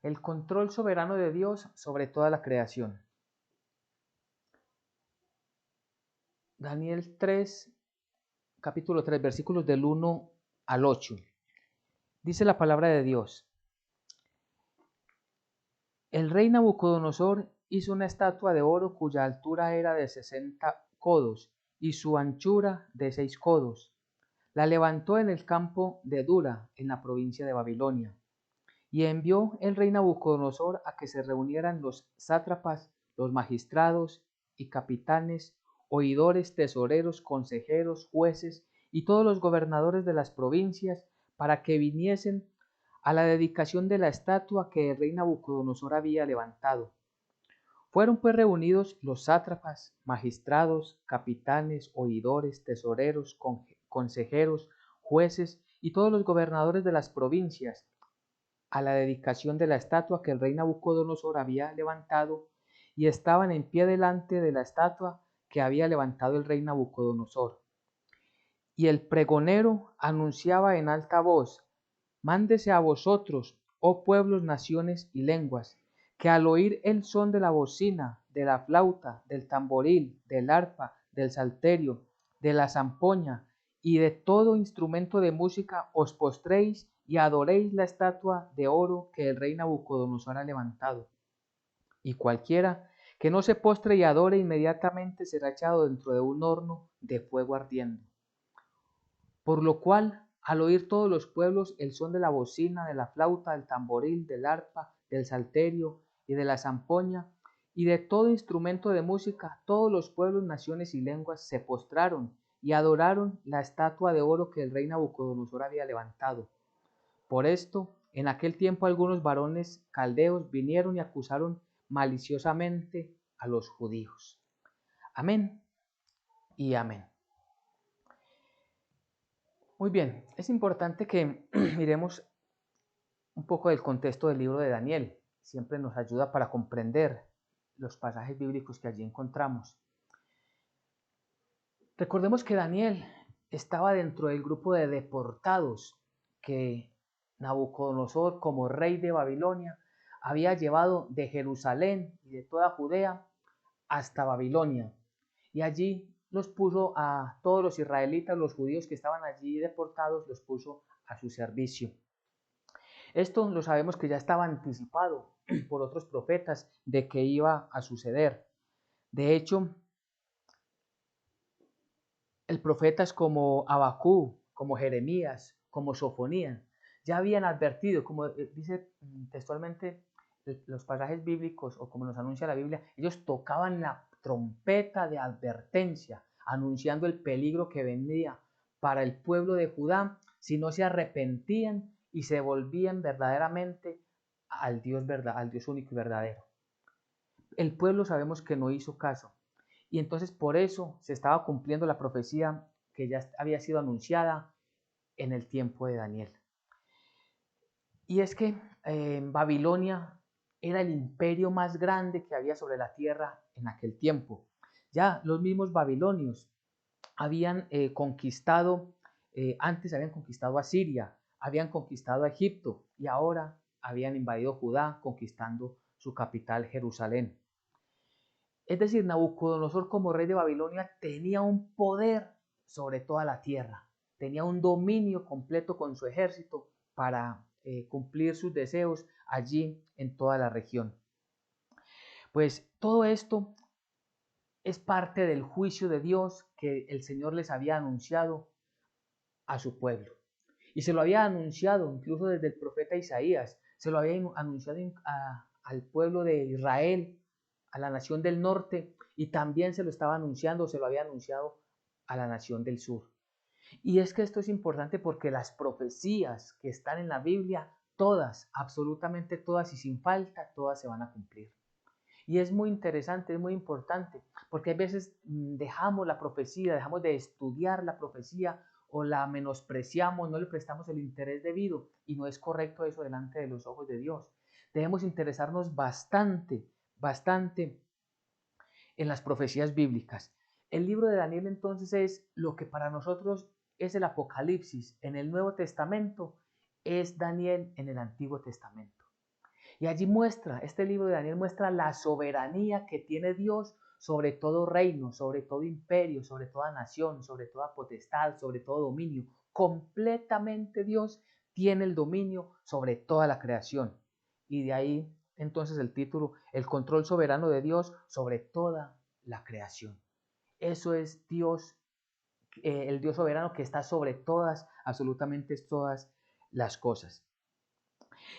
El control soberano de Dios sobre toda la creación. Daniel 3, capítulo 3, versículos del 1 al 8. Dice la palabra de Dios. El rey Nabucodonosor hizo una estatua de oro cuya altura era de 60 codos y su anchura de 6 codos. La levantó en el campo de Dura, en la provincia de Babilonia. Y envió el rey Nabucodonosor a que se reunieran los sátrapas, los magistrados y capitanes, oidores, tesoreros, consejeros, jueces y todos los gobernadores de las provincias para que viniesen a la dedicación de la estatua que el rey Nabucodonosor había levantado. Fueron pues reunidos los sátrapas, magistrados, capitanes, oidores, tesoreros, consejeros, jueces y todos los gobernadores de las provincias a la dedicación de la estatua que el rey Nabucodonosor había levantado, y estaban en pie delante de la estatua que había levantado el rey Nabucodonosor. Y el pregonero anunciaba en alta voz: Mándese a vosotros, oh pueblos, naciones y lenguas, que al oír el son de la bocina, de la flauta, del tamboril, del arpa, del salterio, de la zampoña y de todo instrumento de música, os postréis y adoréis la estatua de oro que el rey Nabucodonosor ha levantado. Y cualquiera que no se postre y adore inmediatamente será echado dentro de un horno de fuego ardiendo. Por lo cual, al oír todos los pueblos el son de la bocina, de la flauta, del tamboril, del arpa, del salterio y de la zampoña, y de todo instrumento de música, todos los pueblos, naciones y lenguas se postraron y adoraron la estatua de oro que el rey Nabucodonosor había levantado. Por esto, en aquel tiempo algunos varones caldeos vinieron y acusaron maliciosamente a los judíos. Amén y amén. Muy bien, es importante que miremos un poco del contexto del libro de Daniel. Siempre nos ayuda para comprender los pasajes bíblicos que allí encontramos. Recordemos que Daniel estaba dentro del grupo de deportados que Nabucodonosor, como rey de Babilonia, había llevado de Jerusalén y de toda Judea hasta Babilonia. Y allí los puso a todos los israelitas, los judíos que estaban allí deportados, los puso a su servicio. Esto lo sabemos que ya estaba anticipado por otros profetas de que iba a suceder. De hecho, el profetas como Abacú, como Jeremías, como Sofonías, ya habían advertido, como dice textualmente los pasajes bíblicos o como nos anuncia la Biblia, ellos tocaban la trompeta de advertencia, anunciando el peligro que venía para el pueblo de Judá si no se arrepentían y se volvían verdaderamente al Dios único y verdadero. El pueblo sabemos que no hizo caso, y entonces por eso se estaba cumpliendo la profecía que ya había sido anunciada en el tiempo de Daniel. Y es que Babilonia era el imperio más grande que había sobre la tierra en aquel tiempo. Ya los mismos babilonios habían antes habían conquistado a Siria, habían conquistado a Egipto y ahora habían invadido Judá, conquistando su capital, Jerusalén. Es decir, Nabucodonosor como rey de Babilonia tenía un poder sobre toda la tierra, tenía un dominio completo con su ejército para cumplir sus deseos allí en toda la región. Pues todo esto es parte del juicio de Dios que el Señor les había anunciado a su pueblo. Y se lo había anunciado incluso desde el profeta Isaías, se lo había anunciado al pueblo de Israel, a la nación del norte, y también se lo estaba anunciando, se lo había anunciado a la nación del sur. Y es que esto es importante porque las profecías que están en la Biblia, todas, absolutamente todas y sin falta, todas se van a cumplir. Y es muy interesante, es muy importante, porque a veces dejamos la profecía, dejamos de estudiar la profecía o la menospreciamos, no le prestamos el interés debido y no es correcto eso delante de los ojos de Dios. Debemos interesarnos bastante, bastante en las profecías bíblicas. El libro de Daniel entonces es lo que para nosotros es el Apocalipsis en el Nuevo Testamento, es Daniel en el Antiguo Testamento. Y allí muestra, este libro de Daniel muestra la soberanía que tiene Dios sobre todo reino, sobre todo imperio, sobre toda nación, sobre toda potestad, sobre todo dominio. Completamente Dios tiene el dominio sobre toda la creación. Y de ahí entonces el título, el control soberano de Dios sobre toda la creación. Eso es Dios, el Dios soberano que está sobre todas, absolutamente todas las cosas.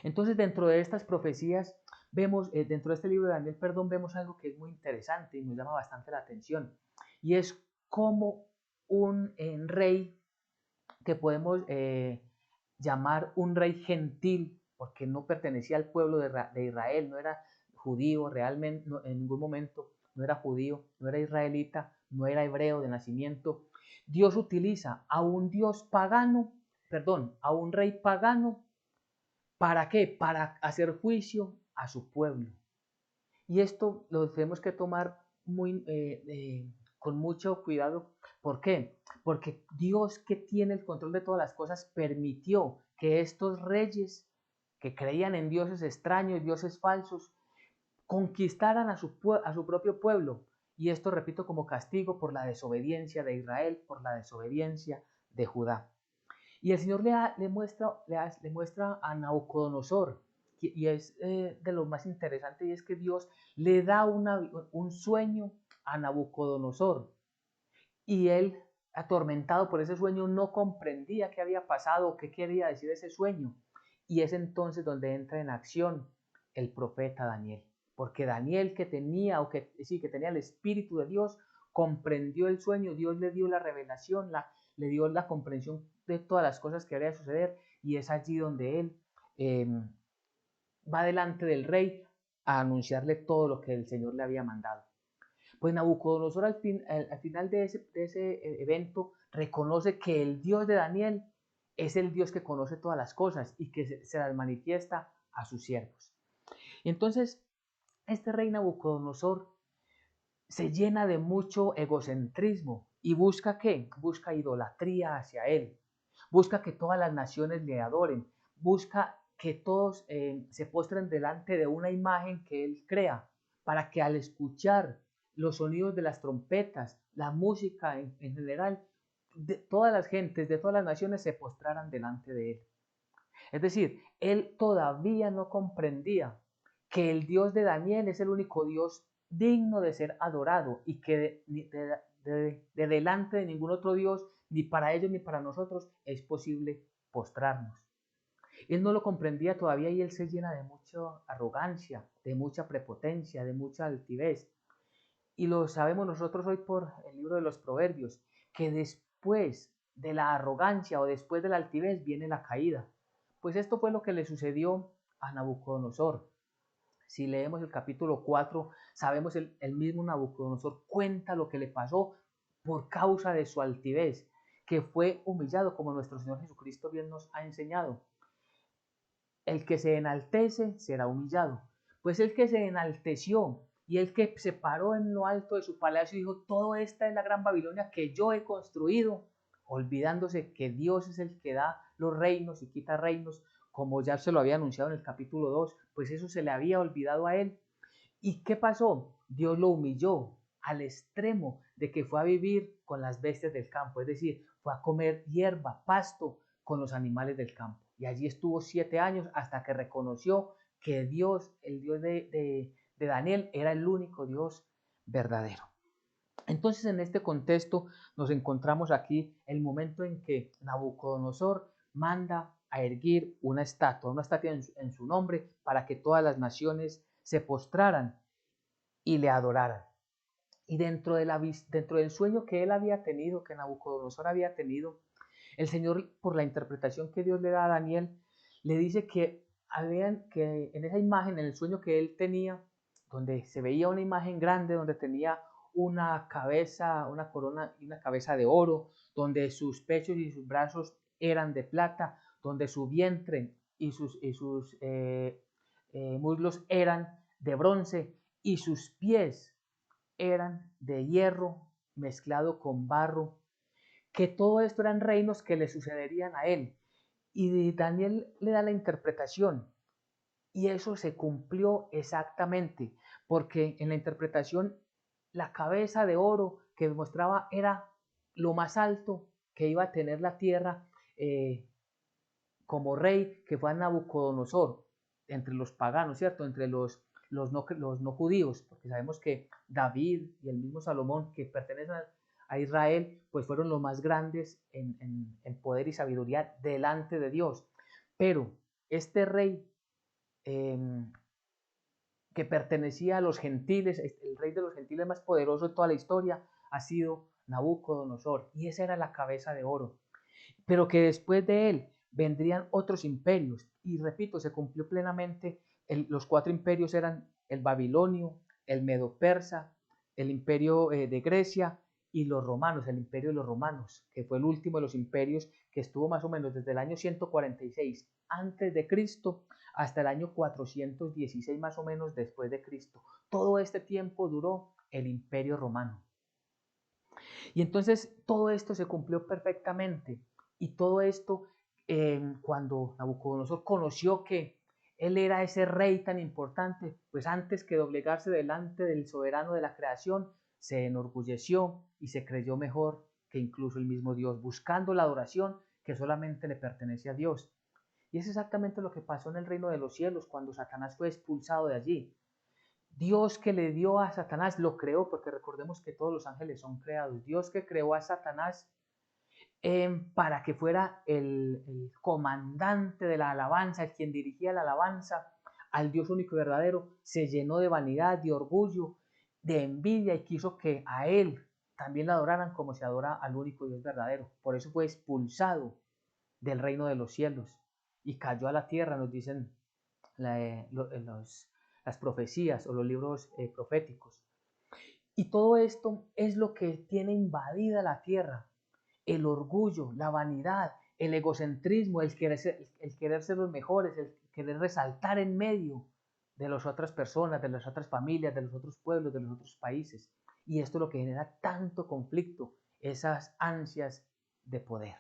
Entonces, dentro de estas profecías, vemos, dentro de este libro de Daniel, perdón, vemos algo que es muy interesante y nos llama bastante la atención. Y es como un rey que podemos llamar un rey gentil, porque no pertenecía al pueblo de Israel, no era judío realmente, no, en ningún momento no era judío, no era israelita, no era hebreo de nacimiento. Dios utiliza a un Dios pagano, perdón, a un rey pagano. ¿Para qué? Para hacer juicio a su pueblo. Y esto lo tenemos que tomar con mucho cuidado. ¿Por qué? Porque Dios, que tiene el control de todas las cosas, permitió que estos reyes que creían en dioses extraños, dioses falsos, conquistaran a su propio pueblo. Y esto, repito, como castigo por la desobediencia de Israel, por la desobediencia de Judá. Y el Señor le muestra a Nabucodonosor, y es de lo más interesante, y es que Dios le da un sueño a Nabucodonosor, y él, atormentado por ese sueño, no comprendía qué había pasado, qué quería decir ese sueño, y es entonces donde entra en acción el profeta Daniel, porque Daniel, que tenía, que tenía el Espíritu de Dios, comprendió el sueño. Dios le dio la revelación, le dio la comprensión de todas las cosas que había de suceder, y es allí donde él eh, va delante del rey a anunciarle todo lo que el Señor le había mandado. Pues Nabucodonosor al final de ese evento reconoce que el Dios de Daniel es el Dios que conoce todas las cosas y que se las manifiesta a sus siervos. Y entonces este rey Nabucodonosor se llena de mucho egocentrismo y busca ¿qué? Busca idolatría hacia él, busca que todas las naciones le adoren, busca que todos se postren delante de una imagen que él crea, para que al escuchar los sonidos de las trompetas, la música en general, de todas las gentes, de todas las naciones se postraran delante de él. Es decir, él todavía no comprendía que el Dios de Daniel es el único Dios digno de ser adorado, y que de delante de ningún otro Dios, ni para ellos ni para nosotros, es posible postrarnos. Él no lo comprendía todavía, y él se llena de mucha arrogancia, de mucha prepotencia, de mucha altivez. Y lo sabemos nosotros hoy por el libro de los Proverbios, que después de la arrogancia o después de la altivez viene la caída. Pues esto fue lo que le sucedió a Nabucodonosor. Si leemos el capítulo 4, sabemos el mismo Nabucodonosor cuenta lo que le pasó por causa de su altivez, que fue humillado, como nuestro Señor Jesucristo bien nos ha enseñado. El que se enaltece será humillado. Pues el que se enalteció y el que se paró en lo alto de su palacio y dijo: todo esta es la gran Babilonia que yo he construido, olvidándose que Dios es el que da los reinos y quita reinos, como ya se lo había anunciado en el capítulo 2, pues eso se le había olvidado a él. ¿Y qué pasó? Dios lo humilló al extremo de que fue a vivir con las bestias del campo, es decir, fue a comer hierba, pasto con los animales del campo. Y allí estuvo 7 años hasta que reconoció que Dios, el Dios de Daniel, era el único Dios verdadero. Entonces, en este contexto nos encontramos aquí el momento en que Nabucodonosor manda a erguir una estatua en su nombre, para que todas las naciones se postraran y le adoraran. Y dentro del sueño que él había tenido, que Nabucodonosor había tenido, el Señor, por la interpretación que Dios le da a Daniel, le dice que en esa imagen, en el sueño que él tenía, donde se veía una imagen grande, donde tenía una cabeza, una corona y una cabeza de oro, donde sus pechos y sus brazos eran de plata, donde su vientre y sus muslos eran de bronce, y sus pies eran de hierro mezclado con barro, que todo esto eran reinos que le sucederían a él. Y Daniel le da la interpretación Y eso se cumplió exactamente, porque en la interpretación la cabeza de oro que mostraba era lo más alto que iba a tener la tierra como rey, que fue a Nabucodonosor, entre los paganos, ¿cierto? Entre los no judíos, porque sabemos que David y el mismo Salomón, que pertenecen a Israel, pues fueron los más grandes en poder y sabiduría delante de Dios. Pero este rey eh, que pertenecía a los gentiles, el rey de los gentiles más poderoso de toda la historia, ha sido Nabucodonosor, y esa era la cabeza de oro. Pero que después de él vendrían otros imperios, y repito, se cumplió plenamente, los cuatro imperios eran el babilonio, el medo-persa, el imperio de Grecia y los romanos, el imperio de los romanos, que fue el último de los imperios que estuvo más o menos desde el año 146 antes de Cristo hasta el año 416 más o menos después de Cristo. Todo este tiempo duró el imperio romano. Y entonces todo esto se cumplió perfectamente. Y todo esto, cuando Nabucodonosor conoció que él era ese rey tan importante, pues antes que doblegarse delante del soberano de la creación, se enorgulleció y se creyó mejor que incluso el mismo Dios, buscando la adoración que solamente le pertenece a Dios. Y es exactamente lo que pasó en el reino de los cielos cuando Satanás fue expulsado de allí. Dios que le dio a Satanás lo creó, porque recordemos que todos los ángeles son creados. Dios que creó a Satanás para que fuera el comandante de la alabanza, el quien dirigía la alabanza al Dios único y verdadero, se llenó de vanidad, de orgullo, de envidia y quiso que a él también la adoraran como se adora al único Dios verdadero. Por eso fue expulsado del reino de los cielos y cayó a la tierra, nos dicen las profecías o los libros proféticos. Y todo esto es lo que tiene invadida la tierra: el orgullo, la vanidad, el egocentrismo, el querer ser los mejores, el querer resaltar en medio de las otras personas, de las otras familias, de los otros pueblos, de los otros países. Y esto es lo que genera tanto conflicto, esas ansias de poder.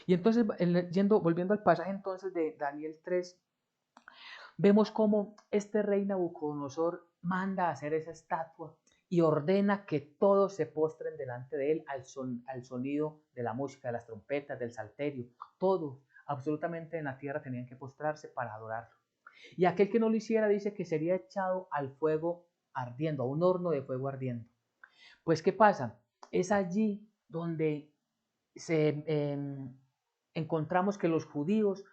Y entonces, volviendo al pasaje entonces de Daniel 3, vemos cómo este rey Nabucodonosor manda a hacer esa estatua y ordena que todos se postren delante de él al sonido de la música, de las trompetas, del salterio. Todos, absolutamente en la tierra, tenían que postrarse para adorarlo. Y aquel que no lo hiciera dice que sería echado al fuego ardiendo, a un horno de fuego ardiendo. Pues, ¿qué pasa? Es allí donde encontramos que los judíos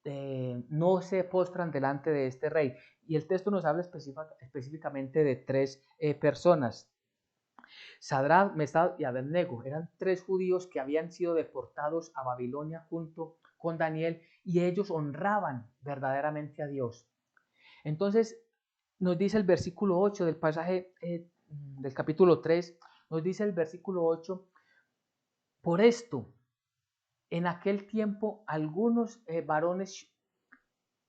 no se postran delante de este rey. Y el texto nos habla específicamente de tres personas: Sadrach, Mesach y Abednego. Eran tres judíos que habían sido deportados a Babilonia junto con Daniel, y ellos honraban verdaderamente a Dios. Entonces nos dice el versículo 8 del pasaje del capítulo 3, nos dice el versículo 8: por esto, en aquel tiempo, algunos varones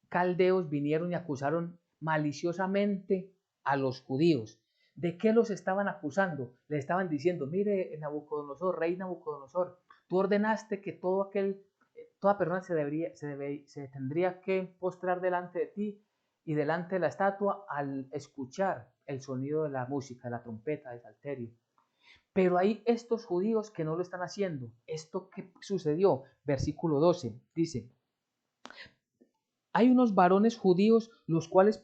caldeos vinieron y acusaron maliciosamente a los judíos. ¿De qué los estaban acusando? Le estaban diciendo: mire, Nabucodonosor, rey Nabucodonosor, tú ordenaste que toda persona se tendría que postrar delante de ti y delante de la estatua al escuchar el sonido de la música, de la trompeta, del salterio. Pero hay estos judíos que no lo están haciendo. ¿Esto qué sucedió? Versículo 12 dice: hay unos varones judíos los cuales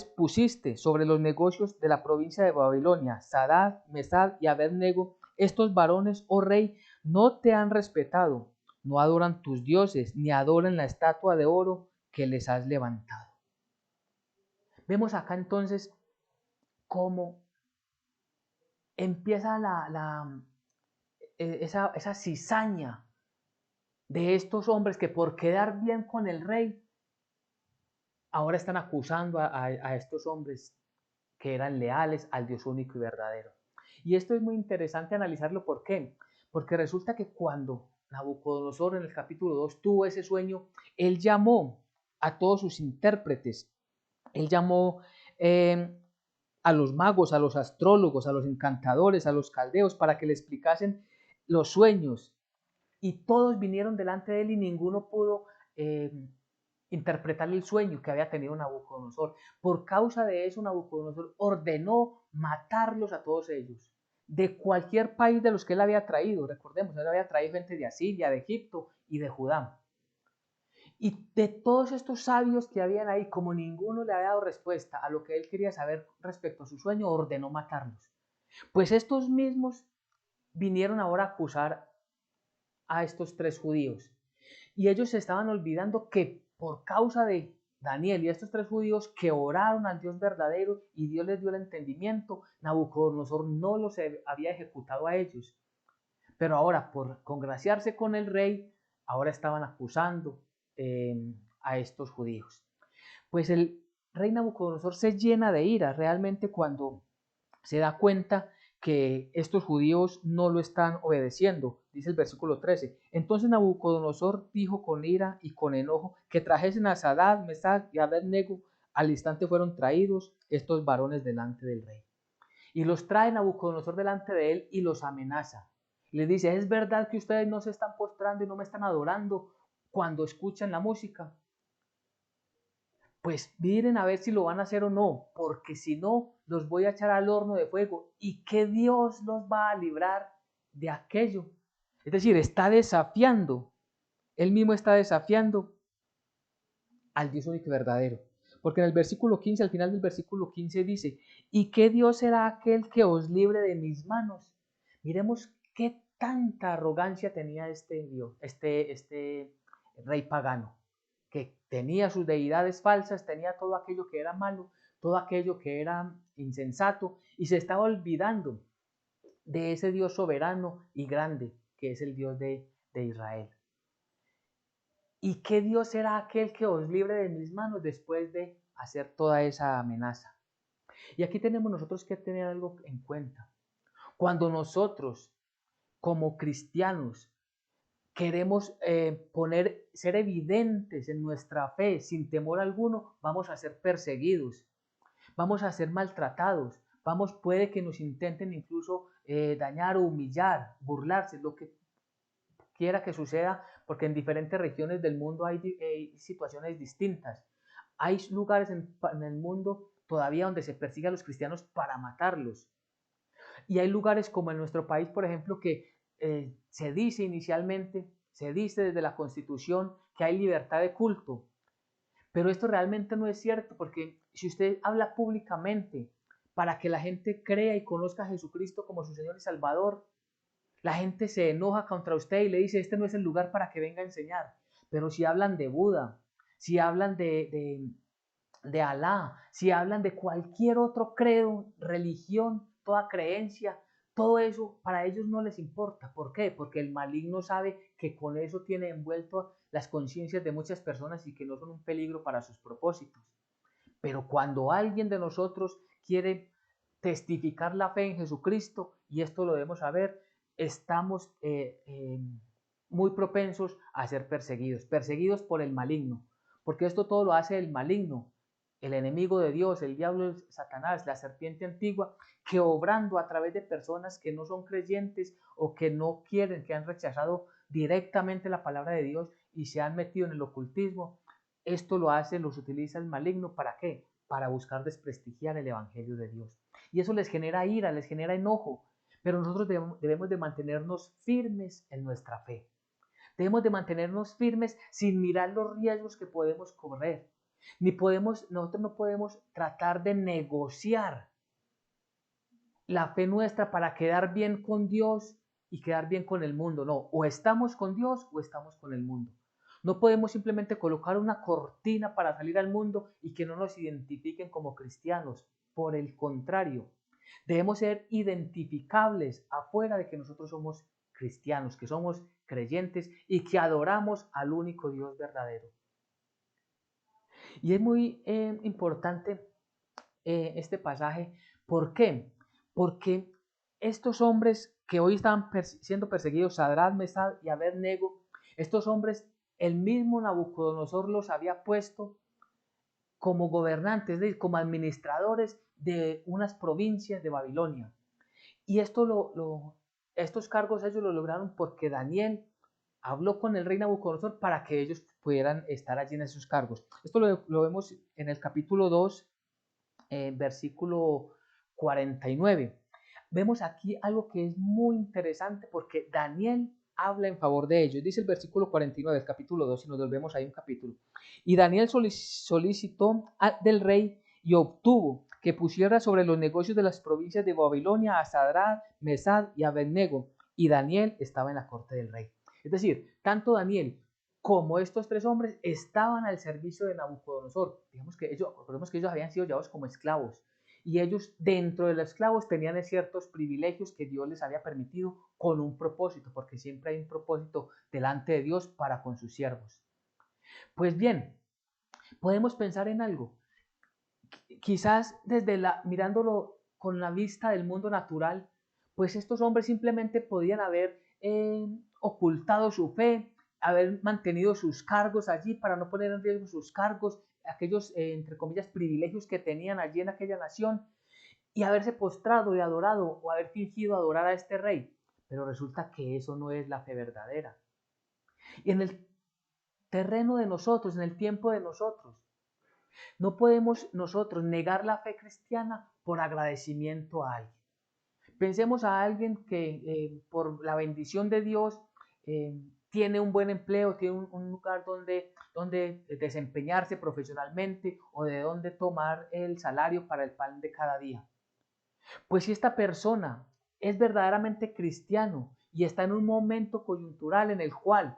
pusiste sobre los negocios de la provincia de Babilonia, Sadrach, Mesach y Abednego. Estos varones, oh rey, no te han respetado, no adoran tus dioses, ni adoran la estatua de oro que les has levantado. Vemos acá entonces cómo empieza esa cizaña de estos hombres que, por quedar bien con el rey, ahora están acusando a estos hombres que eran leales al Dios único y verdadero. Y esto es muy interesante analizarlo. ¿Por qué? Porque resulta que cuando Nabucodonosor en el capítulo 2 tuvo ese sueño, él llamó a todos sus intérpretes, él llamó a los magos, a los astrólogos, a los encantadores, a los caldeos, para que le explicasen los sueños. Y todos vinieron delante de él y ninguno pudo interpretar el sueño que había tenido Nabucodonosor. Por causa de eso, Nabucodonosor ordenó matarlos a todos ellos, de cualquier país de los que él había traído. Recordemos, él había traído gente de Asiria, de Egipto y de Judá. Y de todos estos sabios que habían ahí, como ninguno le había dado respuesta a lo que él quería saber respecto a su sueño, ordenó matarlos. Pues estos mismos vinieron ahora a acusar a estos tres judíos. Y ellos se estaban olvidando que por causa de Daniel y estos tres judíos que oraron al Dios verdadero y Dios les dio el entendimiento, Nabucodonosor no los había ejecutado a ellos. Pero ahora, por congraciarse con el rey, ahora estaban acusando a estos judíos. Pues el rey Nabucodonosor se llena de ira realmente cuando se da cuenta que estos judíos no lo están obedeciendo, dice el versículo 13. Entonces Nabucodonosor dijo con ira y con enojo que trajesen a Sadrach, Mesach y Abednego. Al instante fueron traídos estos varones delante del rey. Y los trae Nabucodonosor delante de él y los amenaza. Les dice, ¿es verdad que ustedes no se están postrando y no me están adorando cuando escuchan la música? Pues miren a ver si lo van a hacer o no, porque si no, los voy a echar al horno de fuego y que Dios los va a librar de aquello. Es decir, está desafiando, él mismo está desafiando al Dios único y verdadero. Porque en el versículo 15, al final del versículo 15 dice, ¿y qué Dios será aquel que os libre de mis manos? Miremos qué tanta arrogancia tenía este Dios, este rey pagano, que tenía sus deidades falsas, tenía todo aquello que era malo, todo aquello que era insensato, y se estaba olvidando de ese Dios soberano y grande, que es el Dios de Israel. ¿Y qué Dios será aquel que os libre de mis manos después de hacer toda esa amenaza? Y aquí tenemos nosotros que tener algo en cuenta. Cuando nosotros, como cristianos, queremos ser evidentes en nuestra fe sin temor alguno, vamos a ser perseguidos, vamos a ser maltratados, puede que nos intenten incluso dañar o humillar, burlarse, lo que quiera que suceda, porque en diferentes regiones del mundo hay situaciones distintas. Hay lugares en el mundo todavía donde se persigue a los cristianos para matarlos. Y hay lugares como en nuestro país, por ejemplo, que se dice inicialmente, se dice desde la Constitución que hay libertad de culto. Pero esto realmente no es cierto, porque si usted habla públicamente para que la gente crea y conozca a Jesucristo como su Señor y Salvador, la gente se enoja contra usted y le dice, este no es el lugar para que venga a enseñar. Pero si hablan de Buda, si hablan de Alá, si hablan de cualquier otro credo, religión, toda creencia, todo eso para ellos no les importa. ¿Por qué? Porque el maligno sabe que con eso tiene envuelto las conciencias de muchas personas y que no son un peligro para sus propósitos. Pero cuando alguien de nosotros quiere testificar la fe en Jesucristo, y esto lo debemos saber, estamos muy propensos a ser perseguidos por el maligno, porque esto todo lo hace el maligno, el enemigo de Dios, el diablo, Satanás, la serpiente antigua, que obrando a través de personas que no son creyentes o que no quieren, que han rechazado directamente la palabra de Dios y se han metido en el ocultismo, esto los utiliza el maligno, ¿para qué? Para buscar desprestigiar el evangelio de Dios. Y eso les genera ira, les genera enojo, pero nosotros debemos de mantenernos firmes en nuestra fe. Debemos de mantenernos firmes sin mirar los riesgos que podemos correr. Nosotros no podemos tratar de negociar la fe nuestra para quedar bien con Dios y quedar bien con el mundo. No, o estamos con Dios o estamos con el mundo. No podemos simplemente colocar una cortina para salir al mundo y que no nos identifiquen como cristianos. Por el contrario, debemos ser identificables afuera de que nosotros somos cristianos, que somos creyentes y que adoramos al único Dios verdadero. Y es muy importante este pasaje. ¿Por qué? Porque estos hombres que hoy están siendo perseguidos, Sadrach, Mesach y Abednego, estos hombres, el mismo Nabucodonosor los había puesto como gobernantes, es decir, como administradores de unas provincias de Babilonia. Y estos cargos ellos lo lograron porque Daniel habló con el rey Nabucodonosor para que ellos pudieran estar allí en esos cargos. Esto lo vemos en el capítulo 2, versículo 49. Vemos aquí algo que es muy interesante porque Daniel habla en favor de ellos. Dice el versículo 49 del capítulo 2, si nos volvemos ahí un capítulo. Y Daniel solicitó del rey y obtuvo que pusiera sobre los negocios de las provincias de Babilonia a Sadrach, Mesad y Abednego. Y Daniel estaba en la corte del rey. Es decir, tanto Daniel como estos tres hombres estaban al servicio de Nabucodonosor. Recordemos que ellos habían sido llevados como esclavos. Y ellos dentro de los esclavos tenían ciertos privilegios que Dios les había permitido con un propósito, porque siempre hay un propósito delante de Dios para con sus siervos. Pues bien, podemos pensar en algo. Quizás mirándolo con la vista del mundo natural, pues estos hombres simplemente podían haber ocultado su fe, haber mantenido sus cargos allí para no poner en riesgo sus cargos, aquellos, entre comillas, privilegios que tenían allí en aquella nación, y haberse postrado y adorado o haber fingido adorar a este rey. Pero resulta que eso no es la fe verdadera. Y en el terreno de nosotros, en el tiempo de nosotros, no podemos nosotros negar la fe cristiana por agradecimiento a alguien. Pensemos a alguien que por la bendición de Dios tiene un buen empleo, tiene un lugar donde desempeñarse profesionalmente o de donde tomar el salario para el pan de cada día. Pues si esta persona es verdaderamente cristiano y está en un momento coyuntural en el cual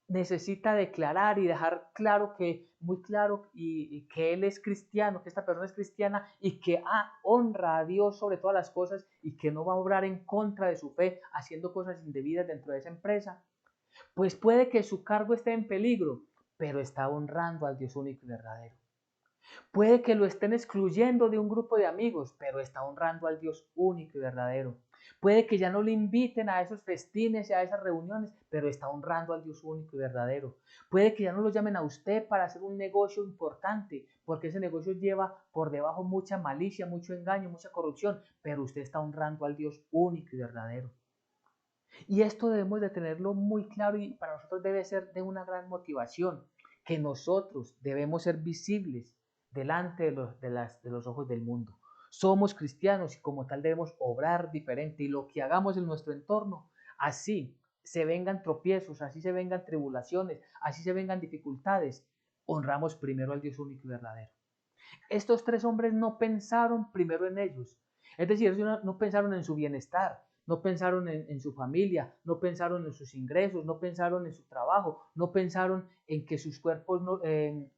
necesita declarar y dejar claro muy claro y que él es cristiano, que esta persona es cristiana y que honra a Dios sobre todas las cosas y que no va a obrar en contra de su fe haciendo cosas indebidas dentro de esa empresa, pues puede que su cargo esté en peligro, pero está honrando al Dios único y verdadero. Puede que lo estén excluyendo de un grupo de amigos, pero está honrando al Dios único y verdadero. Puede que ya no le inviten a esos festines y a esas reuniones, pero está honrando al Dios único y verdadero. Puede que ya no lo llamen a usted para hacer un negocio importante, porque ese negocio lleva por debajo mucha malicia, mucho engaño, mucha corrupción, pero usted está honrando al Dios único y verdadero. Y esto debemos de tenerlo muy claro y para nosotros debe ser de una gran motivación, que nosotros debemos ser visibles delante de los ojos del mundo. Somos cristianos y como tal debemos obrar diferente y lo que hagamos en nuestro entorno, así se vengan tropiezos, así se vengan tribulaciones, así se vengan dificultades, honramos primero al Dios único y verdadero. Estos tres hombres no pensaron primero en ellos, es decir, ellos no pensaron en su bienestar, no pensaron en su familia, no pensaron en sus ingresos, no pensaron en su trabajo, no pensaron en que sus cuerpos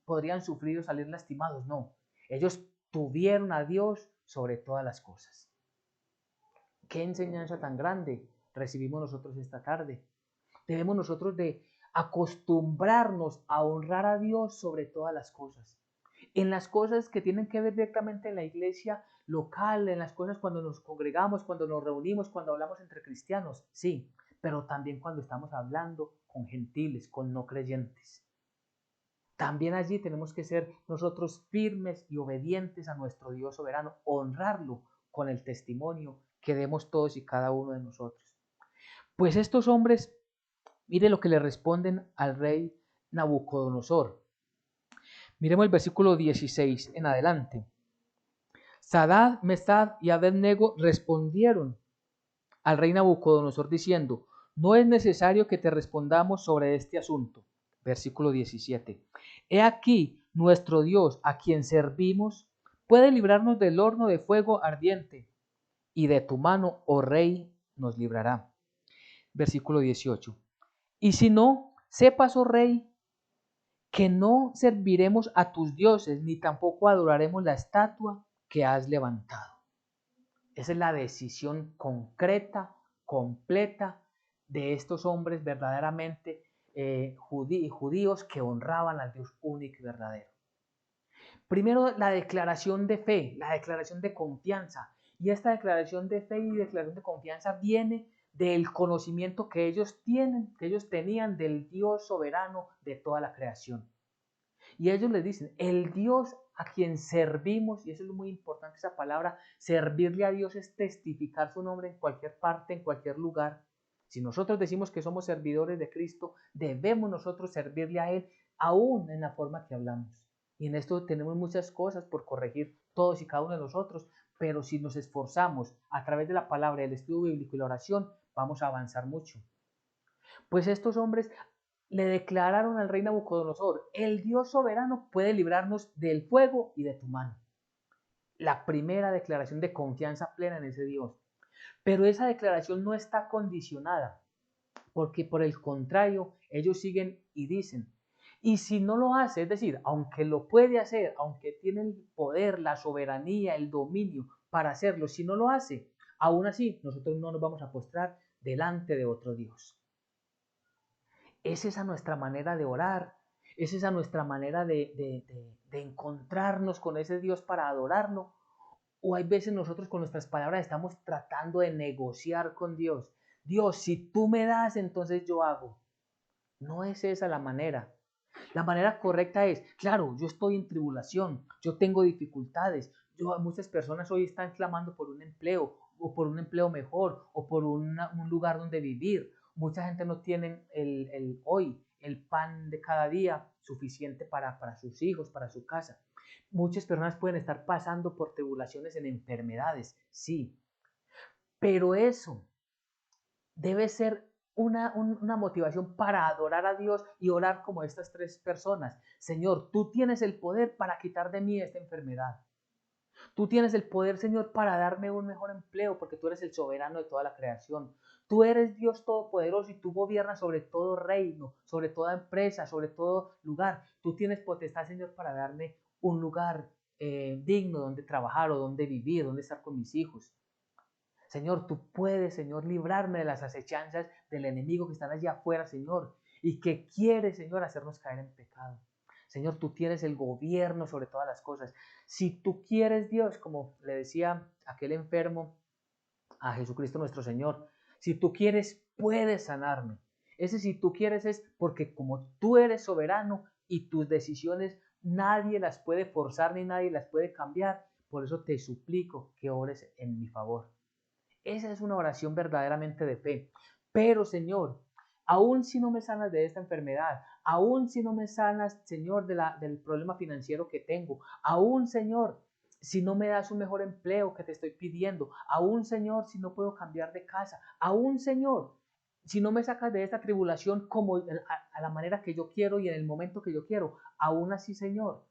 podrían sufrir o salir lastimados, no. Ellos tuvieron a Dios sobre todas las cosas. ¿Qué enseñanza tan grande recibimos nosotros esta tarde? Debemos nosotros de acostumbrarnos a honrar a Dios sobre todas las cosas. En las cosas que tienen que ver directamente en la iglesia local, en las cosas cuando nos congregamos, cuando nos reunimos, cuando hablamos entre cristianos, sí, pero también cuando estamos hablando con gentiles, con no creyentes. También allí tenemos que ser nosotros firmes y obedientes a nuestro Dios soberano, honrarlo con el testimonio que demos todos y cada uno de nosotros. Pues estos hombres, mire lo que le responden al rey Nabucodonosor. Miremos el versículo 16 en adelante. Sadrach, Mesad y Abednego respondieron al rey Nabucodonosor diciendo: no es necesario que te respondamos sobre este asunto. Versículo 17. He aquí nuestro Dios, a quien servimos, puede librarnos del horno de fuego ardiente, y de tu mano, oh rey, nos librará. Versículo 18. Y si no, sepas, oh rey, que no serviremos a tus dioses, ni tampoco adoraremos la estatua que has levantado. Esa es la decisión concreta, completa de estos hombres verdaderamente judíos que honraban al Dios único y verdadero. Primero, la declaración de fe, la declaración de confianza. Y esta declaración de fe y declaración de confianza viene del conocimiento que ellos tenían del Dios soberano de toda la creación. Y ellos les dicen, el Dios a quien servimos, y eso es muy importante esa palabra, servirle a Dios es testificar su nombre en cualquier parte, en cualquier lugar. Si nosotros decimos que somos servidores de Cristo, debemos nosotros servirle a Él aún en la forma que hablamos. Y en esto tenemos muchas cosas por corregir todos y cada uno de nosotros, pero si nos esforzamos a través de la palabra, el estudio bíblico y la oración, vamos a avanzar mucho. Pues estos hombres le declararon al rey Nabucodonosor: el Dios soberano puede librarnos del fuego y de tu mano. La primera declaración de confianza plena en ese Dios. Pero esa declaración no está condicionada, porque por el contrario, ellos siguen y dicen: y si no lo hace, es decir, aunque lo puede hacer, aunque tiene el poder, la soberanía, el dominio para hacerlo, si no lo hace, aún así nosotros no nos vamos a postrar delante de otro Dios. Es esa nuestra manera de orar, es esa nuestra manera de encontrarnos con ese Dios para adorarlo. O hay veces nosotros con nuestras palabras estamos tratando de negociar con Dios. Dios, si tú me das, entonces yo hago. No es esa la manera. La manera correcta es: claro, yo estoy en tribulación, yo tengo dificultades, muchas personas hoy están clamando por un empleo, o por un empleo mejor, o por un lugar donde vivir. Mucha gente no tiene hoy el pan de cada día suficiente para sus hijos, para su casa. Muchas personas pueden estar pasando por tribulaciones en enfermedades, sí, pero eso debe ser una motivación para adorar a Dios y orar como estas tres personas. Señor, tú tienes el poder para quitar de mí esta enfermedad. Tú tienes el poder, Señor, para darme un mejor empleo, porque tú eres el soberano de toda la creación. Tú eres Dios todopoderoso y tú gobiernas sobre todo reino, sobre toda empresa, sobre todo lugar. Tú tienes potestad, Señor, para darme un lugar digno donde trabajar o donde vivir, donde estar con mis hijos. Señor, tú puedes, Señor, librarme de las acechanzas del enemigo que están allá afuera, Señor, y que quiere, Señor, hacernos caer en pecado. Señor, tú tienes el gobierno sobre todas las cosas. Si tú quieres, Dios, como le decía aquel enfermo a Jesucristo nuestro Señor, si tú quieres, puedes sanarme. Ese si tú quieres es porque como tú eres soberano y tus decisiones nadie las puede forzar ni nadie las puede cambiar, por eso te suplico que ores en mi favor. Esa es una oración verdaderamente de fe. Pero, Señor, aún si no me sanas de esta enfermedad, aún si no me sanas, Señor, del problema financiero que tengo, aún, Señor, si no me das un mejor empleo que te estoy pidiendo, aún, Señor, si no puedo cambiar de casa, aún, Señor, si no me sacas de esta tribulación como a la manera que yo quiero y en el momento que yo quiero, aún así, Señor,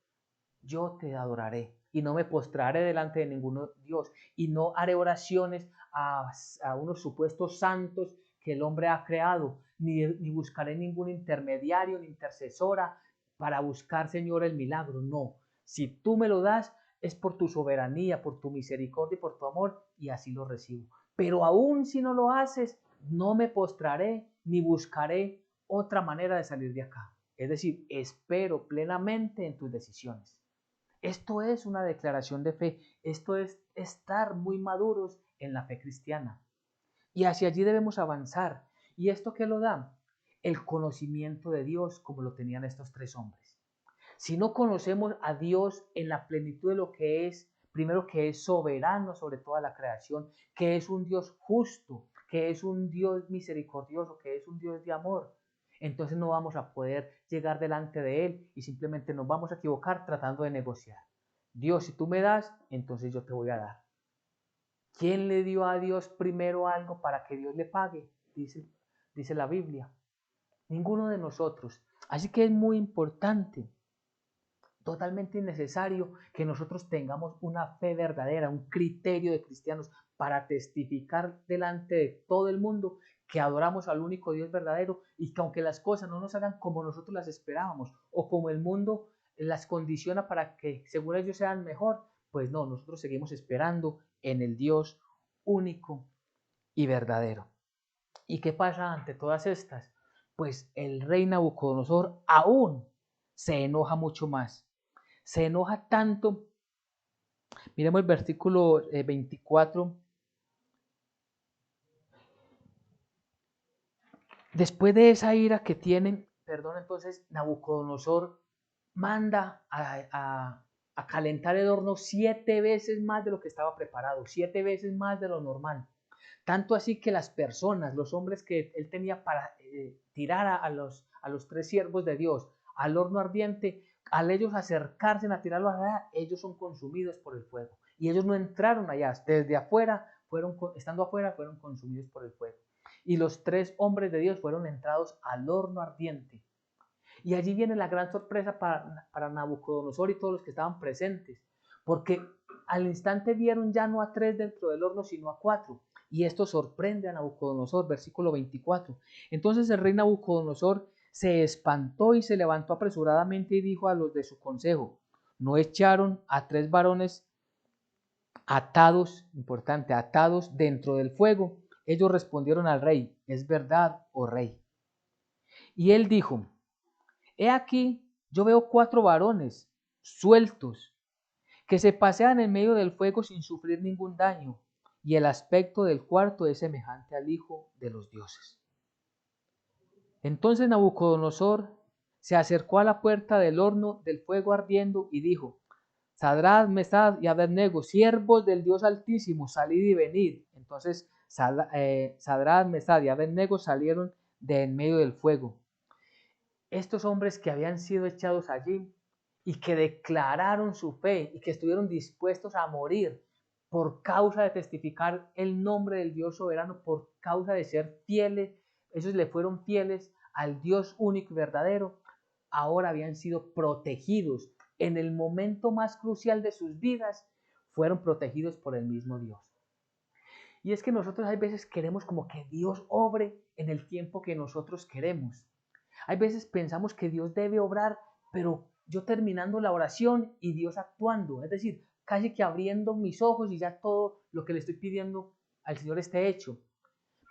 yo te adoraré y no me postraré delante de ninguno Dios y no haré oraciones a unos supuestos santos que el hombre ha creado, ni buscaré ningún intermediario ni intercesora para buscar, Señor, el milagro. No, si tú me lo das es por tu soberanía, por tu misericordia y por tu amor, y así lo recibo. Pero aún si no lo haces, no me postraré ni buscaré otra manera de salir de acá. Es decir, espero plenamente en tus decisiones. Esto es una declaración de fe, esto es estar muy maduros en la fe cristiana. Y hacia allí debemos avanzar. ¿Y esto qué lo da? El conocimiento de Dios como lo tenían estos tres hombres. Si no conocemos a Dios en la plenitud de lo que es, primero que es soberano sobre toda la creación, que es un Dios justo, que es un Dios misericordioso, que es un Dios de amor, entonces no vamos a poder llegar delante de Él y simplemente nos vamos a equivocar tratando de negociar. Dios, si tú me das, entonces yo te voy a dar. ¿Quién le dio a Dios primero algo para que Dios le pague? Dice la Biblia. Ninguno de nosotros. Así que es muy importante, totalmente innecesario que nosotros tengamos una fe verdadera, un criterio de cristianos para testificar delante de todo el mundo que adoramos al único Dios verdadero y que aunque las cosas no nos hagan como nosotros las esperábamos o como el mundo las condiciona para que según ellos sean mejor, pues no, nosotros seguimos esperando en el Dios único y verdadero. ¿Y qué pasa ante todas estas? Pues el rey Nabucodonosor aún se enoja mucho más. Se enoja tanto. Miremos el versículo 24. Después de esa ira que tienen, perdón, entonces Nabucodonosor manda a calentar el horno 7 veces más de lo que estaba preparado, 7 veces más de lo normal. Tanto así que las personas, los hombres que él tenía para tirar a los tres siervos de Dios al horno ardiente, al ellos acercarse a tirarlo allá, ellos son consumidos por el fuego. Y ellos no entraron allá, desde afuera, estando afuera, fueron consumidos por el fuego. Y los tres hombres de Dios fueron entrados al horno ardiente. Y allí viene la gran sorpresa para Nabucodonosor y todos los que estaban presentes, porque al instante vieron ya no a tres dentro del horno, sino a cuatro. Y esto sorprende a Nabucodonosor, versículo 24. Entonces el rey Nabucodonosor se espantó y se levantó apresuradamente y dijo a los de su consejo: ¿no echaron a tres varones atados, importante, atados dentro del fuego? Ellos respondieron al rey: es verdad, oh rey. Y él dijo: he aquí, yo veo cuatro varones sueltos que se pasean en medio del fuego sin sufrir ningún daño, y el aspecto del cuarto es semejante al Hijo de los dioses. Entonces Nabucodonosor se acercó a la puerta del horno del fuego ardiendo y dijo: Sadrad, Mesad y Abednego, siervos del Dios Altísimo, salid y venid. Entonces Sadrad, Mesad y Abednego salieron de en medio del fuego. Estos hombres que habían sido echados allí y que declararon su fe y que estuvieron dispuestos a morir por causa de testificar el nombre del Dios soberano, por causa de ser fieles, ellos le fueron fieles al Dios único y verdadero, ahora habían sido protegidos en el momento más crucial de sus vidas, fueron protegidos por el mismo Dios. Y es que nosotros hay veces queremos como que Dios obre en el tiempo que nosotros queremos. Hay veces pensamos que Dios debe obrar, pero yo terminando la oración y Dios actuando, es decir, casi que abriendo mis ojos y ya todo lo que le estoy pidiendo al Señor esté hecho.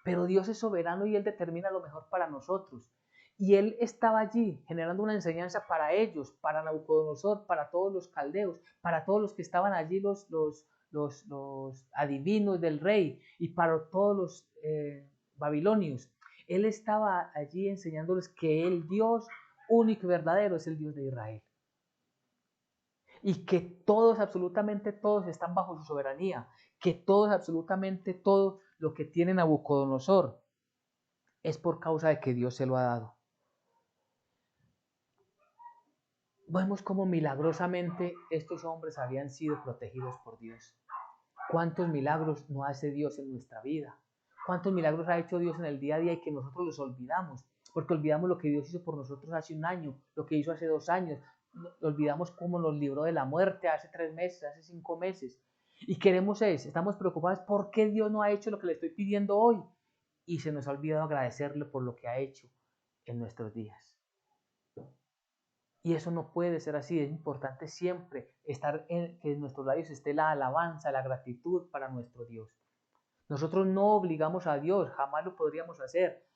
Pero Dios es soberano y Él determina lo mejor para nosotros. Y Él estaba allí generando una enseñanza para ellos, para Nabucodonosor, para todos los caldeos, para todos los que estaban allí, los adivinos del rey y para todos los babilonios. Él estaba allí enseñándoles que el Dios único y verdadero es el Dios de Israel. Y que todos, absolutamente todos, están bajo su soberanía. Que todos, absolutamente todo lo que tiene Nabucodonosor es por causa de que Dios se lo ha dado. Vemos cómo milagrosamente estos hombres habían sido protegidos por Dios. ¿Cuántos milagros no hace Dios en nuestra vida? ¿Cuántos milagros ha hecho Dios en el día a día y que nosotros los olvidamos? Porque olvidamos lo que Dios hizo por nosotros hace un año, lo que hizo hace 2 años. Olvidamos cómo nos libró de la muerte hace 3 meses, hace 5 meses. Y estamos preocupados por qué Dios no ha hecho lo que le estoy pidiendo hoy. Y se nos ha olvidado agradecerle por lo que ha hecho en nuestros días. Y eso no puede ser así, es importante siempre que en nuestros labios esté la alabanza, la gratitud para nuestro Dios. Nosotros no obligamos a Dios, jamás lo podríamos hacer,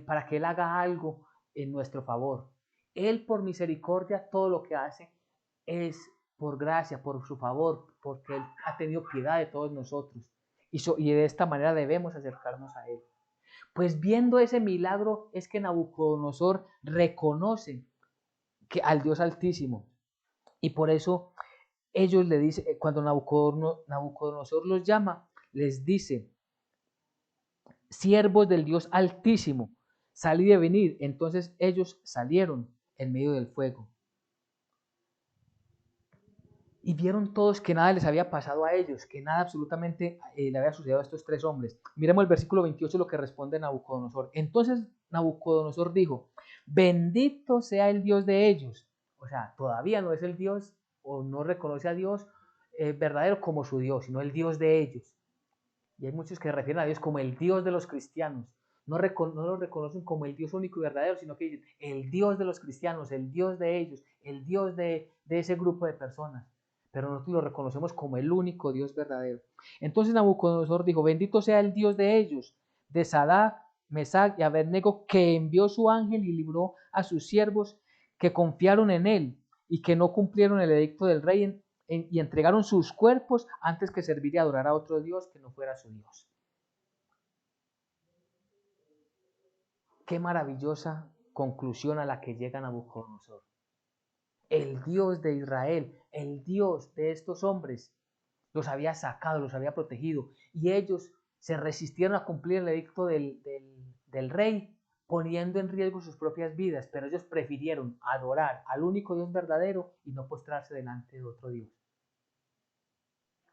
para que Él haga algo en nuestro favor. Él por misericordia todo lo que hace es por gracia, por su favor, porque Él ha tenido piedad de todos nosotros. Y de esta manera debemos acercarnos a Él. Pues viendo ese milagro es que Nabucodonosor reconoce al Dios Altísimo. Y por eso ellos le dicen, cuando Nabucodonosor los llama, les dice: siervos del Dios Altísimo, salid y venid. Entonces ellos salieron en medio del fuego. Y vieron todos que nada les había pasado a ellos, que nada absolutamente le había sucedido a estos tres hombres. Miremos el versículo 28, lo que responde Nabucodonosor. Entonces Nabucodonosor dijo: bendito sea el Dios de ellos. O sea, todavía no es el Dios o no reconoce a Dios verdadero como su Dios, sino el Dios de ellos. Y hay muchos que refieren a Dios como el Dios de los cristianos. No lo reconocen como el Dios único y verdadero, sino que dicen el Dios de los cristianos, el Dios de ellos, el Dios de ese grupo de personas. Pero nosotros lo reconocemos como el único Dios verdadero. Entonces Nabucodonosor dijo: bendito sea el Dios de ellos, de Sadrach, Mesach y Abednego, que envió su ángel y libró a sus siervos que confiaron en él y que no cumplieron el edicto del rey y entregaron sus cuerpos antes que servir y adorar a otro Dios que no fuera su Dios. Qué maravillosa conclusión a la que llega Nabucodonosor. El Dios de Israel, el Dios de estos hombres, los había sacado, los había protegido, y ellos se resistieron a cumplir el edicto del rey, poniendo en riesgo sus propias vidas, pero ellos prefirieron adorar al único Dios verdadero y no postrarse delante de otro Dios.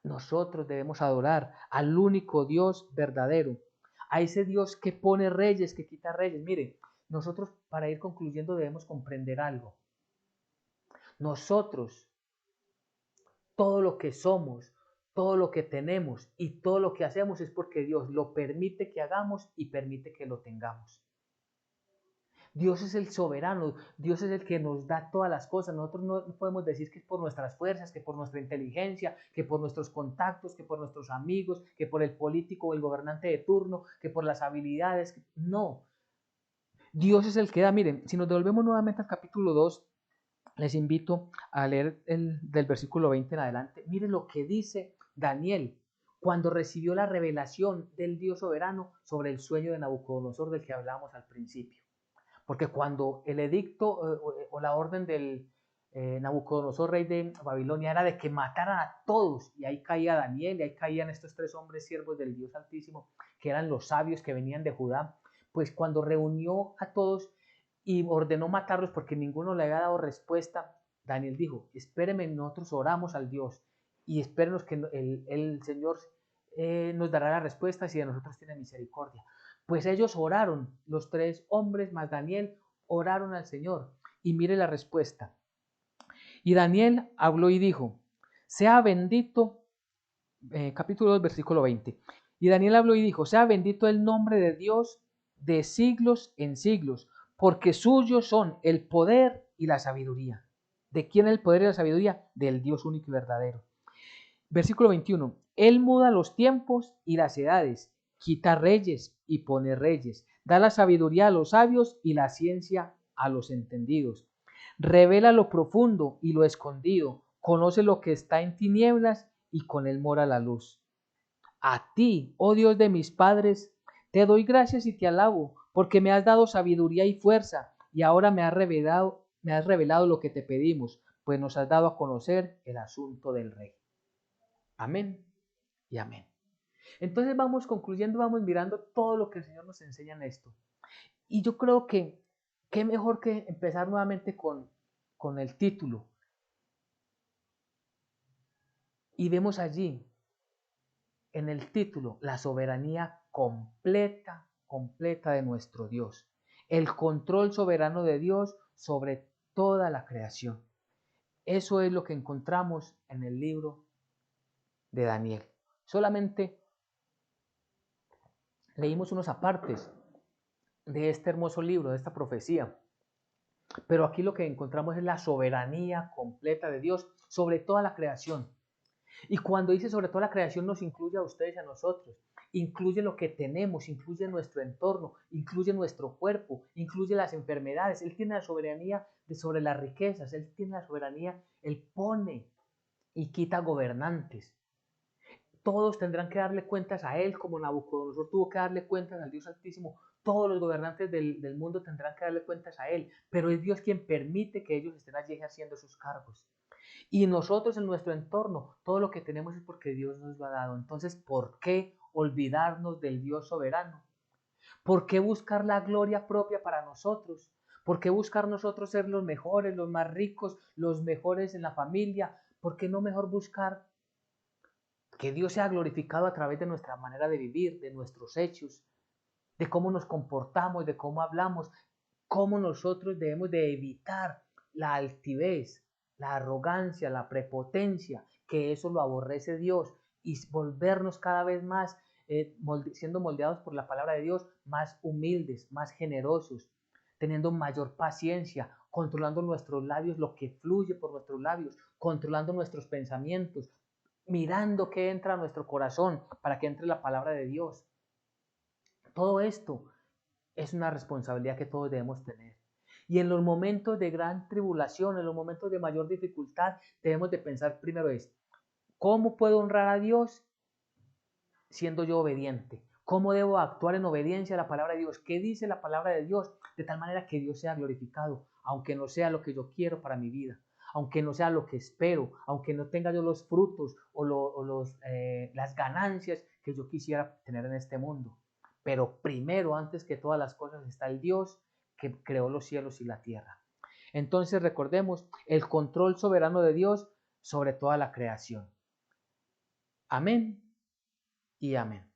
Nosotros debemos adorar al único Dios verdadero, a ese Dios que pone reyes, que quita reyes. Mire, nosotros para ir concluyendo debemos comprender algo. Nosotros, todo lo que somos, todo lo que tenemos y todo lo que hacemos es porque Dios lo permite que hagamos y permite que lo tengamos. Dios es el soberano, Dios es el que nos da todas las cosas. Nosotros no podemos decir que es por nuestras fuerzas, que por nuestra inteligencia, que por nuestros contactos, que por nuestros amigos, que por el político o el gobernante de turno, que por las habilidades. No, Dios es el que da. Miren, si nos devolvemos nuevamente al capítulo 2, les invito a leer del versículo 20 en adelante. Miren lo que dice Daniel cuando recibió la revelación del Dios soberano sobre el sueño de Nabucodonosor del que hablábamos al principio. Porque cuando el edicto o la orden del Nabucodonosor, rey de Babilonia, era de que mataran a todos, y ahí caía Daniel, y ahí caían estos tres hombres siervos del Dios Altísimo, que eran los sabios que venían de Judá, pues cuando reunió a todos y ordenó matarlos porque ninguno le había dado respuesta, Daniel dijo, espérenme, nosotros oramos al Dios, y espérenos que el Señor nos dará la respuesta si de nosotros tiene misericordia. Pues ellos oraron, los tres hombres más Daniel, oraron al Señor. Y mire la respuesta. Y Daniel habló y dijo, sea bendito, capítulo 2, versículo 20. Y Daniel habló y dijo, sea bendito el nombre de Dios de siglos en siglos, porque suyos son el poder y la sabiduría. ¿De quién el poder y la sabiduría? Del Dios único y verdadero. Versículo 21. Él muda los tiempos y las edades, quita reyes y pone reyes, da la sabiduría a los sabios y la ciencia a los entendidos. Revela lo profundo y lo escondido, conoce lo que está en tinieblas y con él mora la luz. A ti, oh Dios de mis padres, te doy gracias y te alabo, porque me has dado sabiduría y fuerza, y ahora me has revelado lo que te pedimos, pues nos has dado a conocer el asunto del rey. Amén y amén. Entonces vamos concluyendo, vamos mirando todo lo que el Señor nos enseña en esto. Y yo creo que qué mejor que empezar nuevamente con el título. Y vemos allí, en el título, la soberanía completa, completa de nuestro Dios. El control soberano de Dios sobre toda la creación. Eso es lo que encontramos en el libro de Daniel. Solamente leímos unos apartes de este hermoso libro, de esta profecía. Pero aquí lo que encontramos es la soberanía completa de Dios sobre toda la creación. Y cuando dice sobre toda la creación nos incluye a ustedes y a nosotros. Incluye lo que tenemos, incluye nuestro entorno, incluye nuestro cuerpo, incluye las enfermedades. Él tiene la soberanía sobre las riquezas, Él tiene la soberanía, Él pone y quita gobernantes. Todos tendrán que darle cuentas a Él, como Nabucodonosor tuvo que darle cuentas al Dios Altísimo. Todos los gobernantes del mundo tendrán que darle cuentas a Él, pero es Dios quien permite que ellos estén allí ejerciendo sus cargos. Y nosotros en nuestro entorno, todo lo que tenemos es porque Dios nos lo ha dado. Entonces, ¿por qué olvidarnos del Dios soberano? ¿Por qué buscar la gloria propia para nosotros? ¿Por qué buscar nosotros ser los mejores, los más ricos, los mejores en la familia? ¿Por qué no mejor buscar que Dios sea glorificado a través de nuestra manera de vivir, de nuestros hechos, de cómo nos comportamos, de cómo hablamos, cómo nosotros debemos de evitar la altivez, la arrogancia, la prepotencia, que eso lo aborrece Dios, y volvernos cada vez más, siendo moldeados por la palabra de Dios, más humildes, más generosos, teniendo mayor paciencia, controlando nuestros labios, lo que fluye por nuestros labios, controlando nuestros pensamientos, mirando qué entra a nuestro corazón para que entre la palabra de Dios. Todo esto es una responsabilidad que todos debemos tener. Y en los momentos de gran tribulación, en los momentos de mayor dificultad, debemos de pensar primero ¿cómo puedo honrar a Dios siendo yo obediente? ¿Cómo debo actuar en obediencia a la palabra de Dios? ¿Qué dice la palabra de Dios? De tal manera que Dios sea glorificado, aunque no sea lo que yo quiero para mi vida, aunque no sea lo que espero, aunque no tenga yo los frutos o, las ganancias que yo quisiera tener en este mundo. Pero primero, antes que todas las cosas, está el Dios que creó los cielos y la tierra. Entonces recordemos el control soberano de Dios sobre toda la creación. Amén y amén.